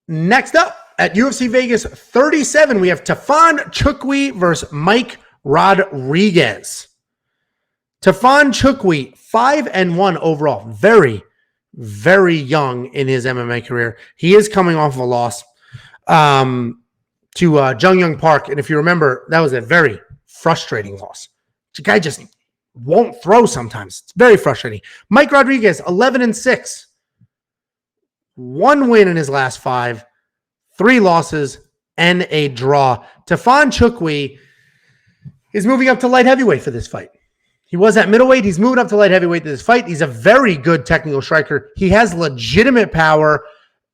Next up at UFC Vegas 37, we have Tafon Nchukwi versus Mike Rodriguez. Tafon Nchukwi, 5-1 overall. Very, very young in his MMA career. He is coming off of a loss to Jung Young Park. And if you remember, that was a very frustrating loss. The guy just won't throw sometimes. It's very frustrating. Mike Rodriguez, 11-6. 1 win in his last 5, 3 losses, and a draw. Tafon Nchukwi is moving up to light heavyweight for this fight. He was at middleweight. He's moving up to light heavyweight to this fight. He's a very good technical striker. He has legitimate power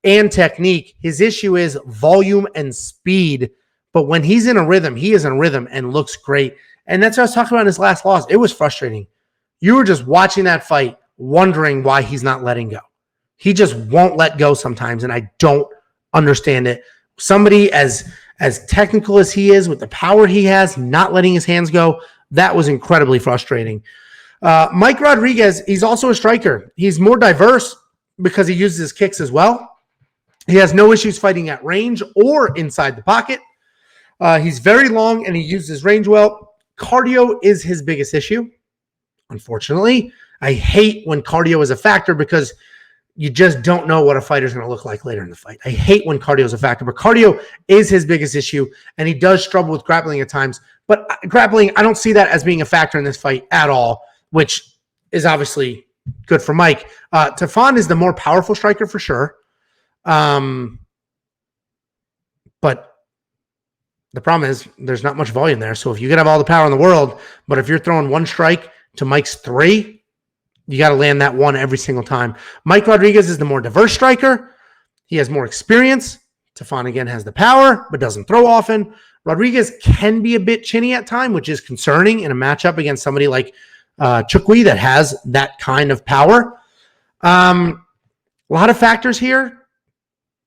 and technique. His issue is volume and speed. But when he's in a rhythm, he is in a rhythm and looks great. And that's what I was talking about in his last loss. It was frustrating. You were just watching that fight, wondering why he's not letting go. He just won't let go sometimes, and I don't understand it. Somebody as technical as he is, with the power he has, not letting his hands go, that was incredibly frustrating. Mike Rodriguez, he's also a striker. He's more diverse because he uses his kicks as well. He has no issues fighting at range or inside the pocket. He's very long, and he uses his range well. Cardio is his biggest issue, unfortunately. I hate when cardio is a factor because you just don't know what a fighter's going to look like later in the fight. I hate when cardio is a factor, but cardio is his biggest issue, and he does struggle with grappling at times. But grappling, I don't see that as being a factor in this fight at all, which is obviously good for Mike. Tafon is the more powerful striker for sure. But the problem is there's not much volume there. So if you could have all the power in the world, but if you're throwing 1 strike to Mike's 3, you got to land that 1 every single time. Mike Rodriguez is the more diverse striker. He has more experience. Tafon, again, has the power, but doesn't throw often. Rodriguez can be a bit chinny at time, which is concerning in a matchup against somebody like Nchukwi that has that kind of power. A lot of factors here.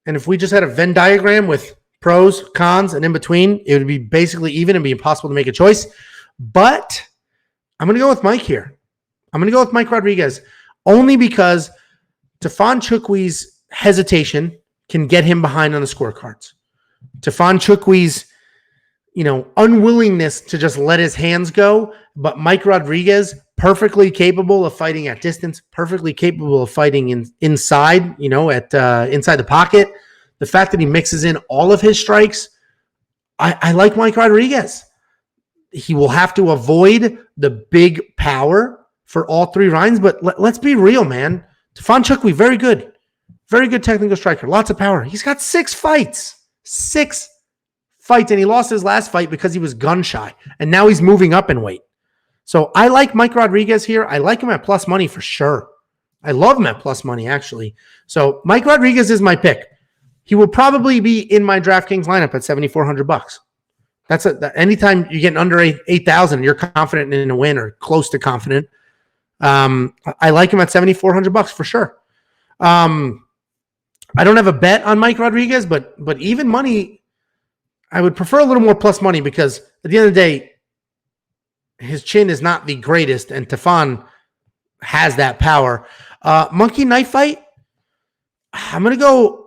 And if we just had a Venn diagram with pros, cons, and in between, it would be basically even and be impossible to make a choice. But I'm going to go with Mike here. I'm going to go with Mike Rodriguez only because Tafon Nchukwi's hesitation can get him behind on the scorecards. Tafon Nchukwi's, unwillingness to just let his hands go, but Mike Rodriguez, perfectly capable of fighting at distance, perfectly capable of fighting inside, inside the pocket. The fact that he mixes in all of his strikes, I like Mike Rodriguez. He will have to avoid the big power for all 3 rounds, but let's be real, man. Tafon Nchukwi, very good technical striker, lots of power. He's got 6 fights, and he lost his last fight because he was gun shy, and now he's moving up in weight. So I like Mike Rodriguez here. I like him at plus money for sure. I love him at plus money, actually. So Mike Rodriguez is my pick. He will probably be in my DraftKings lineup at $7,400. That's anytime you're getting under 8,000, you're confident in a win or close to confident. I like him at $7,400 for sure. I don't have a bet on Mike Rodriguez, but even money, I would prefer a little more plus money because at the end of the day, his chin is not the greatest, and Tafon has that power. Monkey knife fight, I'm going to go.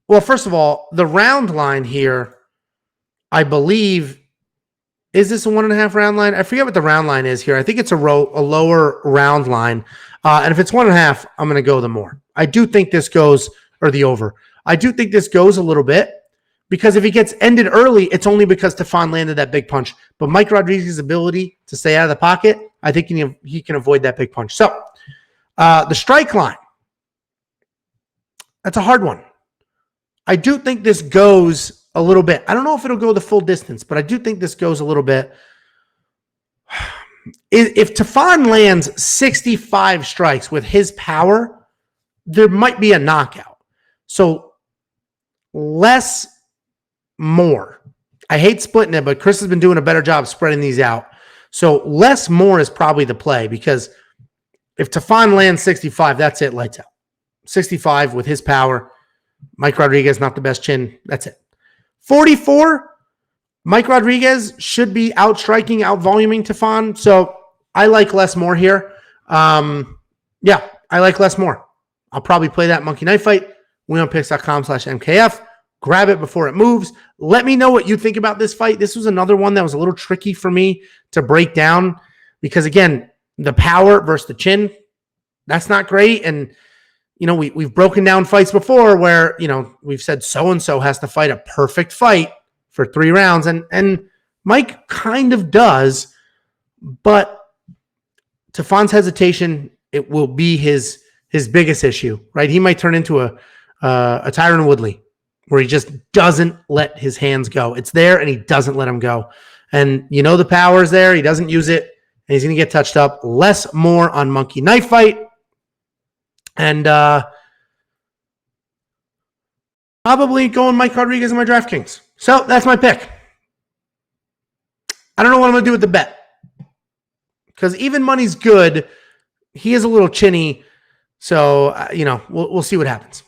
Well, first of all, the round line here, I believe, is this a 1.5 round line? I forget what the round line is here. I think it's a lower round line. And if it's 1.5, I'm going to go the more. I do think this goes, or the over. I do think this goes a little bit because if he gets ended early, it's only because Tafon landed that big punch. But Mike Rodriguez's ability to stay out of the pocket, I think he can avoid that big punch. So the strike line, that's a hard one. I do think this goes a little bit. I don't know if it'll go the full distance, but I do think this goes a little bit. If Tafon lands 65 strikes with his power, there might be a knockout. So less, more. I hate splitting it, but Chris has been doing a better job spreading these out. So less, more is probably the play because if Tafon lands 65, that's it, lights out. 65 with his power. Mike Rodriguez, not the best chin. That's it. 44, Mike Rodriguez should be outstriking, out-voluming Tafon. So I like less more here. I like less more. I'll probably play that monkey knife fight. wewantpicks.com/MKF. Grab it before it moves. Let me know what you think about this fight. This was another one that was a little tricky for me to break down because, again, the power versus the chin, that's not great. And, you know, we've broken down fights before where, you know, we've said so-and-so has to fight a perfect fight for 3 rounds. And Mike kind of does, but Tafon's hesitation, it will be his biggest issue, right? He might turn into a Tyron Woodley, where he just doesn't let his hands go. It's there, and he doesn't let them go. And you know the power is there. He doesn't use it, and he's going to get touched up. Less more on Monkey Knife Fight. And probably going Mike Rodriguez in my DraftKings. So that's my pick. I don't know what I'm going to do with the bet. Because even money's good. He is a little chinny. So, you know, we'll see what happens.